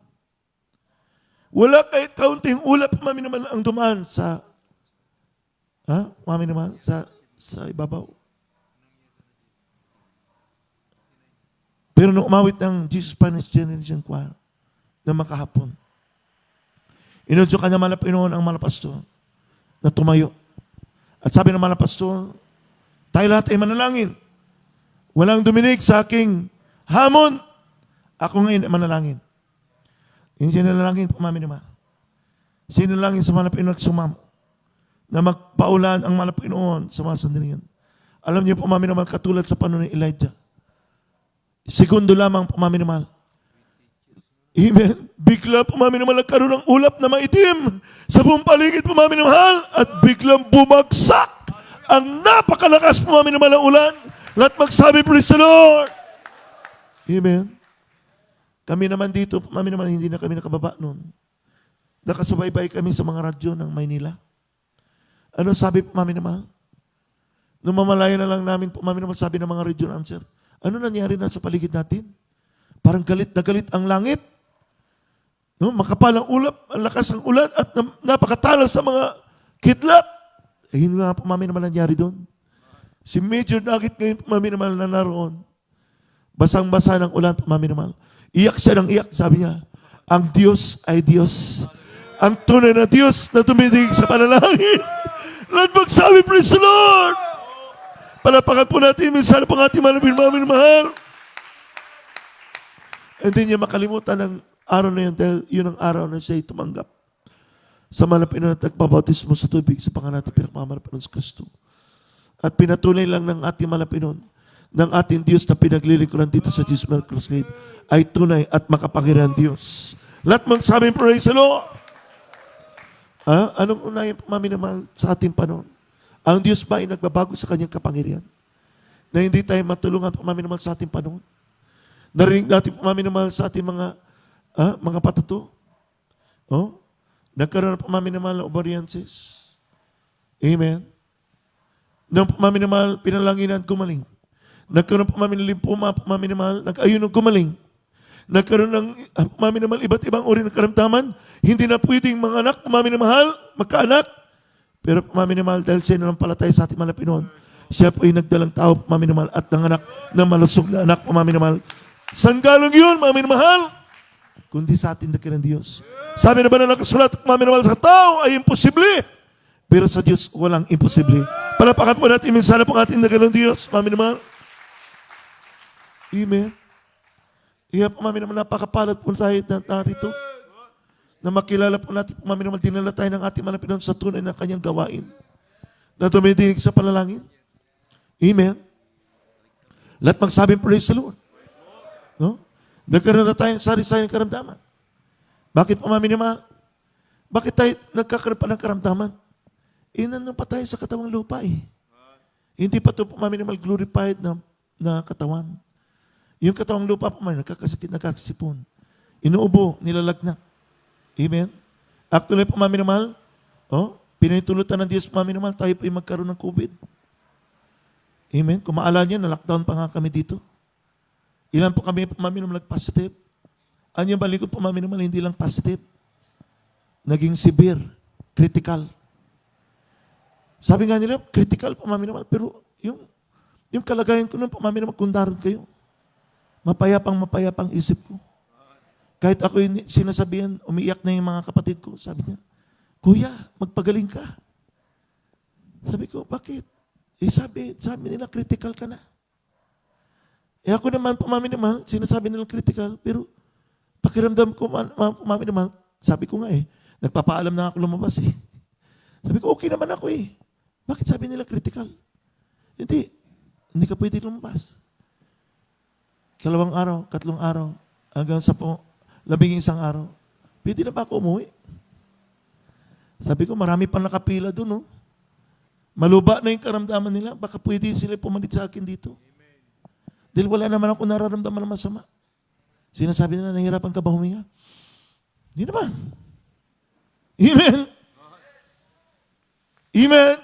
Wala kahit kaunting ulap pumaminaman ang dumaan sa pumaminaman sa ibabaw. Pero nung umawit ng Jesus Spanish Generation Choir na makahapon, inudyo ka na malapinoon ang malapastor na tumayo. At sabi ng malapastor, tayo lahat ay manalangin. Walang duminig sa aking hamon. Ako ngayon ay manalangin. Yung sinalangin, pumaminaman. Sinalangin sa malapinoon at sumamo na magpaulan ang malapinoon sa mga sandalian. Alam niyo, pumaminaman katulad sa panahon ni Elijah. Segundo lamang pumaminaman. Amen. Bigla pumaminaman nagkaroon ng ulap na maitim sa buong paligid pumaminaman at biglang bumagsak ang napakalakas pumaminaman ng ulan. Lahat magsabi, praise the Lord. Amen. Kami naman dito, pumaminaman, hindi na kami nakababa noon. Nakasubaybay kami sa mga radyo ng Maynila. Ano sabi pumaminaman? Nung mamalaya na lang namin pumaminaman, sabi ng mga radio announcer, ano nangyari na sa paligid natin? Parang galit na galit ang langit. No, makapal ang ulap, ang lakas ng ulan at napakatalas sa mga kidlat. Eh, yun nga pumaminaman nangyari doon. Si Major Nugget ngayon pumaminaman na naroon. Basang-basa ng ulan pumaminaman. Iyak siya ng iyak, sabi niya, ang Diyos ay Diyos. Ang tunay na Diyos na tumitig sa panalangin. Lahat magsabi, praise the Lord! Palapakan po natin, minsan po ang ating mahal. Hindi niya makalimutan ng araw na yun dahil yun ang araw na siya tumanggap sa malapit na nagpabautismo sa tubig sa pangalan natin pinakmamalapinon sa Kristo. At pinatuloy lang ng ating malapinon ng ating Diyos na pinaglilingkuran dito sa Jesus Crusade ay tunay at makapangyarihan Diyos. Lahat magsabi, praise the Lord! Anong unahin pumaminamahal sa ating panahon? Ang Diyos ba ay nagbabago sa kanyang kapangyarihan? Na hindi tayo matulungan pumaminamahal sa ating panahon? Narinig natin pumaminamahal sa ating mga patato? Nagkaroon ng pumaminamahal na obariances? Amen? Nung pumaminamahal, pinalanginan, gumaling. Nagkaroon ng pumaminamahal, nag-ayunog, gumaling. Nagkaroon ng pumaminamahal, iba't ibang uri ng karamdaman. Hindi na pwedeng mga anak pumaminamahal, magkaanak. Pero pumaminamahal dahil siya nanampalataya sa ating malapinon. Siya po ay nagdalang tao pumaminamahal at nanganak na malusog na anak pumaminamahal. Sanggalong yun, pumaminamahal, kundi sa atin na ng Diyos. Sabi na ba na nakasulat, pumaminamahal sa tao ay imposible. Pero sa Diyos, walang imposible. Palapakan po natin, minsan po ating nagalong Diyos, pumaminamahal. Amen. Iya po, pumaminamahal, napakapalad po tayo narito. Na makilala po natin, pumaminamahal, dinala tayo ng ating malapinon sa tunay ng kanyang gawain. Na tumidinig sa panalangin. Amen. Lahat magsabi, praise the Lord. No? Nagkaroon na tayo sari-sari ng karamdaman. Bakit pumaminamahal? Bakit tayo nagkakaroon pa ng karamdaman? Nandun pa tayo sa katawang lupa eh. Hindi pa ito pumaminamahal glorified na katawan. Yung katawang lupa pumaminamahal, nagkakasakit, nagkakasipon. Inuubo, nilalagnak. Amen? Actually, pumaminamahal, pinahintulutan ng Diyos pumaminamahal, tayo po ay magkaroon ng COVID. Amen? Kung maalala niyo, na-lockdown pa nga kami dito. Ilan po kami pumaminamahal nag-positive? Ano yung balikod pumaminamahal, hindi lang positive. Naging severe, critical. Sabi nga nila, critical pumaminamahal, pero yung kalagayan ko nung pumaminamahal, kundaran kayo. Mapayapang isip ko. Kahit ako yung sinasabihan, umiiyak na yung mga kapatid ko. Sabi niya, Kuya, magpagaling ka. Sabi ko, bakit? Sabi nila, critical ka na. Ako naman, pumaminamahal, sinasabi nila critical, pero pakiramdam ko, pumaminamahal, sabi ko nga Nagpapaalam na ako lumabas eh. Sabi ko, okay naman ako eh. Bakit sabi nila critical? Hindi ka pwede lumabas. 2 araw, 3 araw, hanggang 11 araw. Pwede na ba ako umuwi? Sabi ko, marami pang nakapila doon, no? Maluba na yung karamdaman nila. Baka pwede sila pumalit sa akin dito. Dahil wala naman ako nararamdaman na masama. Sinasabi nila, nahihirapan ka ba huminga? Hindi naman. Amen. Amen.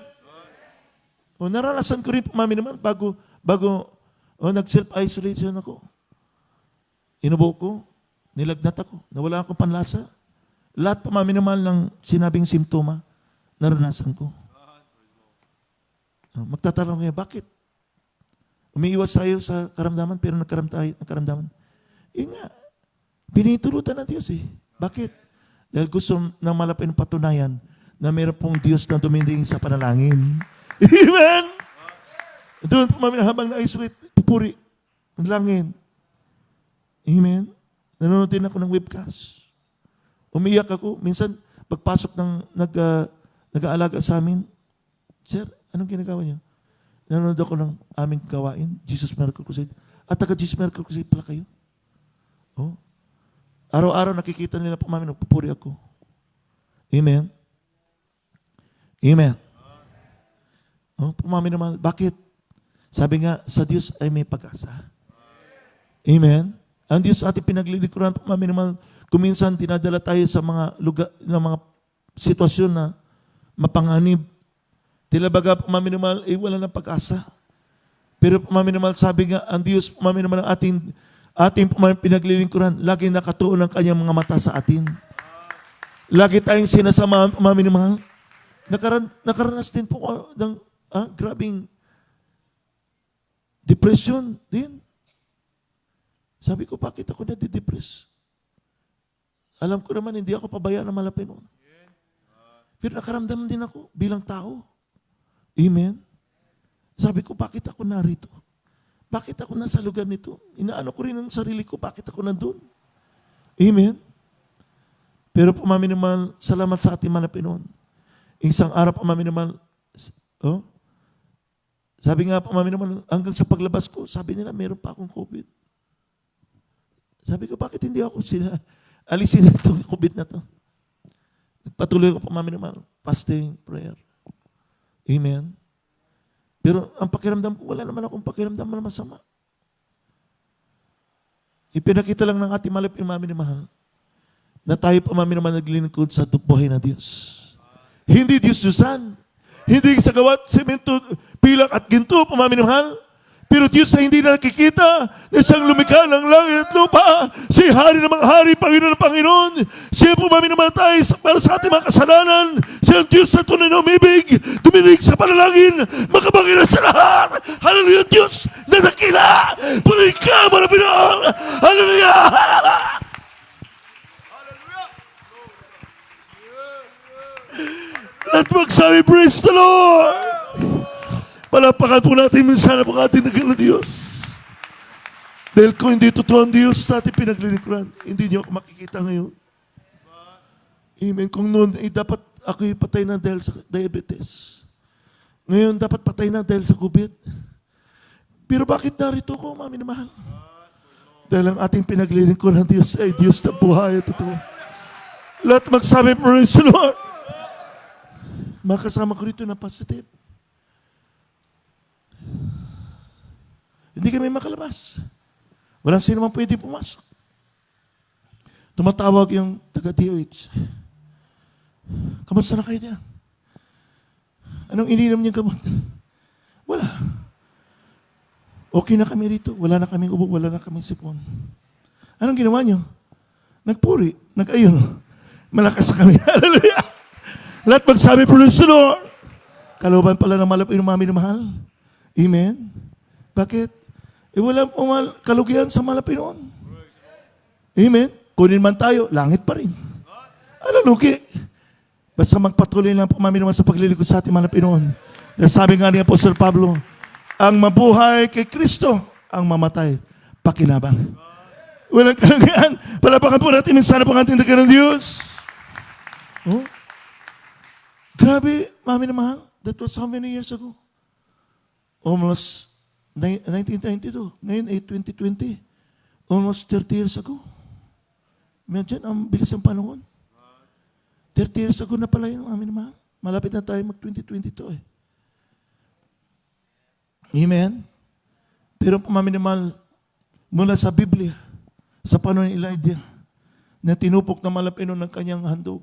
O, naranasan ko rin mami naman bago nag-self-isolation ako. Inubo ko, nilagnat ako, nawala akong panlasa. Lahat pa mami naman ng sinabing simptoma, naranasan ko. Magtatanong kayo, bakit? Umiiwas tayo sa karamdaman pero nagkaram tayo ng karamdaman. Yun nga, pinitulutan ng Diyos eh. Bakit? Dahil gusto ng malapit ng patunayan na mayroon pong Diyos na duminding sa panalangin. Amen! Doon po mami habang na-isolate, pupuri ng langin. Amen? Nanonood din ako ng webcast. Umiyak ako. Minsan, pagpasok ng nag-aalaga sa amin, Sir, anong ginagawa niyo? Nanonood ako ng aming gawain, Jesus Miracle Crusade. At taga Jesus Miracle Crusade pala kayo. Oh. Araw-araw nakikita nila po mami, nagpupuri ako. Amen? Amen. Oh, po mami naman, bakit? Sabi nga, sa Diyos ay may pag-asa. Amen? Ang Diyos ating pinaglilingkuran po mami naman, kuminsan dinadala tayo sa mga lugar, ng mga sitwasyon na mapanganib. Tila baga po mami naman, wala ng pag-asa. Pero po mami naman, sabi nga, ang Diyos po mami naman ang ating po mami pinaglilingkuran, lagi nakatuon ang kanyang mga mata sa atin. Lagi tayong sinasama po mami naman. Nakaranas din po ng grabing depression din. Sabi ko, bakit ako nadidepress? Alam ko naman, hindi ako pabaya na malapit noon. Pero nakaramdam din ako bilang tao. Amen? Sabi ko, bakit ako narito? Bakit ako nasa lugar nito? Inaano ko rin ang sarili ko, bakit ako nandun? Amen? Pero po mami naman, salamat sa ating mga Pinoon. Isang araw po mami naman, sabi nga po mami naman, hanggang sa paglabas ko, sabi nila, meron pa akong COVID. Sabi ko, bakit hindi ako alisin itong COVID na to? Nagpatuloy ko po mami naman, fasting, prayer. Amen? Pero ang pakiramdam ko, wala naman akong pakiramdam na masama. Ipinakita lang ng ating malapit mami ni mahal na tayo po mami naman naglilingkod sa buhay na Diyos. Hindi Diyos-Diyosan. Hindi sa gawat, semento, pilak at ginto po mami ni mahal. Pero Diyos na hindi na nakikita na siyang lumikha ng langit at lupa. Si Hari ng mga hari, Panginoon ng Panginoon. Siya po mami naman tayo para sa ating mga kasalanan. Siya ang Diyos na tunay na umibig, duminig sa panalangin, makabanginan sa lahat. Hallelujah, Diyos na dakila. Pulay ka, mga Pinoon. Hallelujah. Let magsabi, praise the Lord. Palapakan po natin minsan ang ating naging na Diyos. Dahil kung hindi totoo ang Diyos natin pinaglilingkuran, hindi niyo ako makikita ngayon. Amen. Kung noon, dapat ako'y patay na dahil sa diabetes. Ngayon, dapat patay na dahil sa COVID. Pero bakit narito ko, mami na mahal? Dahil ang ating pinaglilingkuran ng Diyos ay Diyos na buhay at totoo. Lahat magsabi, praise the Lord. Makasama ko rito na positive. Hindi kami makalabas. Walang sino man pwede pumasok. Tumatawag yung taga-DOH. Kamusta na kayo niya? Anong ininom niya gamot? Wala. Okay na kami rito. Wala na kaming ubo, wala na kaming sipon. Anong ginawa niyo? Nagpuri, nag-ayon. Malakas na kami. Hallelujah! Lahat magsabi, praise the Lord. Kalooban pala ng malapit ng mami na mahal. Amen? Bakit? Wala pong kalugihan sa malapit noon. Amen? Kunin man tayo, langit pa rin. Ano lugi? Basta magpatuloy lang po mami naman sa paglilingkod sa ating malapit noon. Dahil sabi nga ni Apostol Pablo, ang mabuhay kay Kristo, ang mamatay, pakinabang. Walang kalugihan. Palapakan po natin, minsan po ang ating dakilang Diyos. Oh? Grabe, mami na mahal. That was how many years ago? Almost 1992. Ngayon ay 2020. Almost 30 years ago. Imagine, ang bilis ng panahon. 30 years ago na pala yun, mami na mahal. Malapit na tayo mag-2022 eh. Amen? Pero mami na mahal, mula sa Biblia, sa panahon ni Elijah, na tinupok na malapino ng kanyang handog,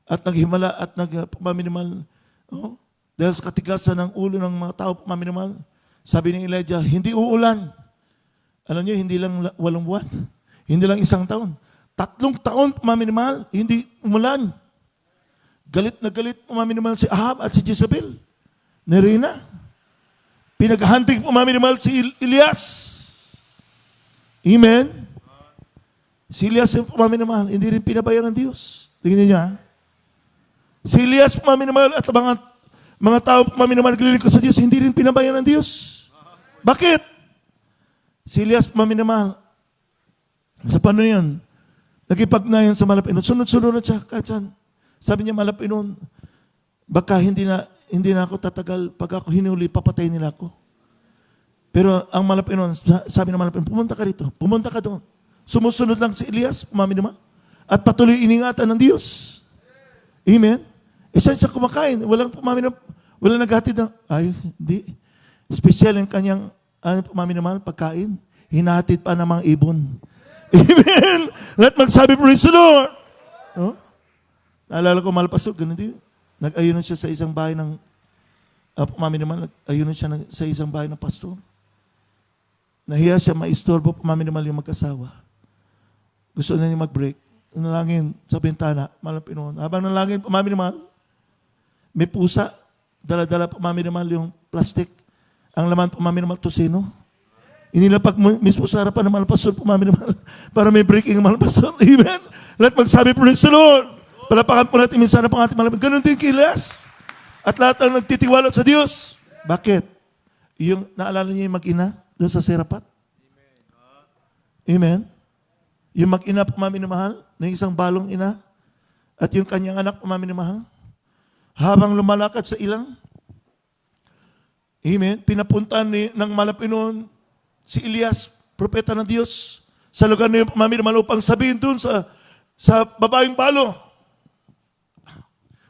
at naghimala at nagpaminimal, dahil sa katigasan ng ulo ng mga tao paminimal, sabi ni Elijah, hindi uulan. Alam niyo, hindi lang 8 buwan, hindi lang 1 taon. 3 taon paminimal, hindi umulan. Galit na galit paminimal si Ahab at si Jezebel. Nerina. Pinaghanting paminimal si Elias. Amen? Si Elias yung paminimal, hindi rin pinabayan ng Diyos. Tingnan niyo, ha? Si Elias paminimal at mga tao paminimal naglilingkod sa Diyos, hindi rin pinabayan ng Diyos. Bakit? Si Elias paminimal, sa paano yun? Nagipagnayan sa Malapinon. Sunod-sunod na siya kahit saan. Sabi niya, Malapinon, baka hindi na ako tatagal. Pag ako hinuli, papatayin nila ako. Pero ang Malapinon, sabi ng Malapinon, pumunta ka rito. Pumunta ka doon. Sumusunod lang si Elias, paminimal. At patuloy iningatan ng Diyos. Amen? Saan siya kumakain? Walang naghatid na, hindi. Special yung kanyang paminimal, pagkain. Hinahatid pa ng mga ibon. Amen? Let magsabi, praise the Lord. Oh? Naalala ko, malapasok, ganun din. Nag-ayunan siya sa isang bahay ng, paminimal, nag-ayunan siya sa isang bahay ng pastor. Nahiya siya, maistorbo, paminimal yung magkasawa. Gusto na niya mag-break. Nalangin sa bintana, Malapinon. Habang nalangin, paminimal, may pusa, dala-dala paminimal yung plastic. Ang laman paminimal, tosino. Inilapag mo mismo sa harapan ng malapasol paminimal para may breaking ng malapasol. Amen? Lahat magsabi, praise the Lord. Palapakan po natin minsan ang ating malapit. Ganon din kay Elias. At lahat ang nagtitiwala sa Diyos. Bakit? Yung naalala niya yung mag-ina doon sa Serapat? Amen? Yung mag-ina pamaminamahal, ng isang balong ina, at yung kanyang anak pamaminamahal, habang lumalakad sa ilang, amen, pinapuntan ng Malapinon si Elias, propeta ng Diyos, sa lugar na yung pamaminamahal upang sabihin doon sa babaeng balo,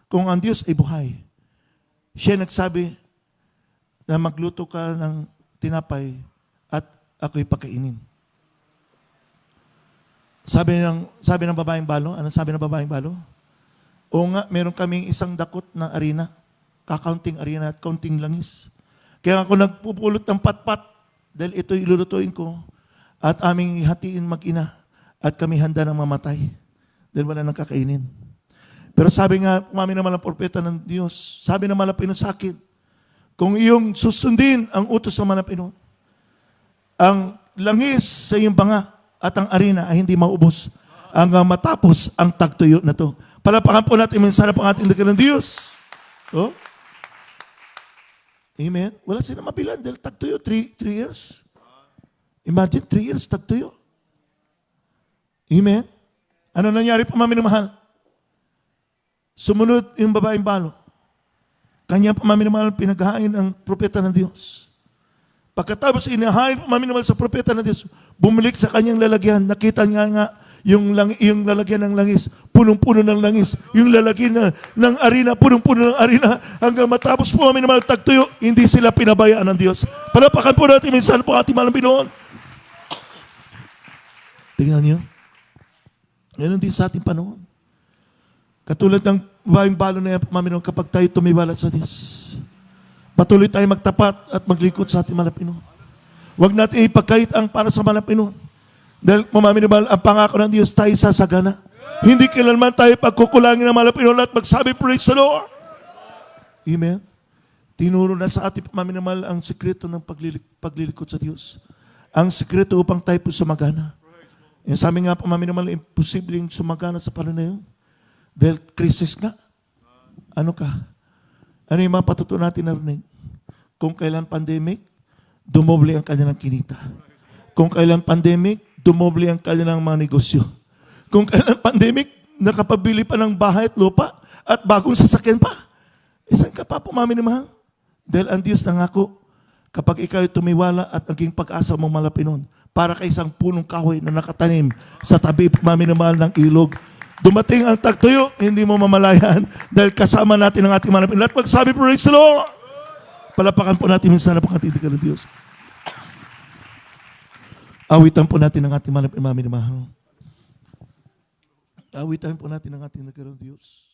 kung ang Diyos ay buhay, siya nagsabi na magluto ka ng tinapay at ako'y pakainin. Sabi ng babaeng balo, anong sabi ng babaeng balo? O nga, meron kaming isang dakot na arena, kakaunting arena at kaunting langis. Kaya ako nagpupulot ng patpat dahil ito ilulutuin ko at aming hatiin mag-ina at kami handa ng mamatay dahil wala nang kakainin. Pero sabi nga, umami naman ang propeta ng Diyos, sabi ng Malapinon sa akin, kung iyong susundin ang utos ng Malapinon, ang langis sa iyong banga at ang arena ay hindi maubos hanggang matapos ang tagtuyo na to. Palapakan po natin minsan na pang ating dakilang Diyos. Oh? Amen? Wala sila mabilan dahil tagtuyo, 3 years. Imagine, 3 years tagtuyo. Amen? Ano nangyari po, mami na mahal? Sumunod yung babaeng balo. Kanya po, mami na mahal, pinaghahain ang propeta ng Diyos. Pagkatapos inahain po, mami na mahal, sa propeta ng Diyos, bumalik sa kanyang lalagyan. Nakita niya nga yung lalagyan ng langis, punong-puno ng langis. Yung lalagyan ng arena, punong-puno ng arena. Hanggang matapos po kami naman tagtuyo, hindi sila pinabayaan ng Diyos. Palapakan po natin, minsan po ating malang Pinoon. Tingnan niyo. Ganun din sa ating panahon. Katulad ng babaeng balo na yan, Panginoon, kapag tayo tumiwala sa Diyos, patuloy tayo magtapat at maglingkod sa ating malang Pinoon. Huwag natin ipagkait ang para sa malang Pinoon. Dahil mamaminabal ang pangako ng Diyos, tayo sasagana. Hindi kailanman tayo pagkukulangin ng malang Pinoon at magsabi, praise the Lord. Amen. Tinuro na sa ating pamaminabal ang sikreto ng paglilikod sa Diyos. Ang sikreto upang tayo po sumagana. Yung sabi nga pamaminabal, imposibleng sumagana sa panahon na yun. Dahil krisis nga. Ano ka? Ano yung mga patutunan natin narinig? Kung kailan pandemic, dumoble ang kanilang kinita. Kung kailan pandemic, dumoble ang kanilang mga negosyo. Kung kailan pandemic, nakapabili pa ng bahay at lupa at bagong sasakyan pa. Saan ka pa po, mami ni mahal? Dahil ang Diyos nangako, kapag ikaw ay tumiwala at naging pag-asa mong malapinon, para kay isang punong kahoy na nakatanim sa tabi, mami ni mahal, ng ilog. Dumating ang tagtuyo, hindi mo mamalayan dahil kasama natin ang ating malapinon. At magsabi, praise the Lord! Palapakan po natin minsan na pagkatitig ng Diyos. Awitan po natin ang ating malapinon, mami ni mahal. Awitan po natin ang ating nagkaroon Diyos.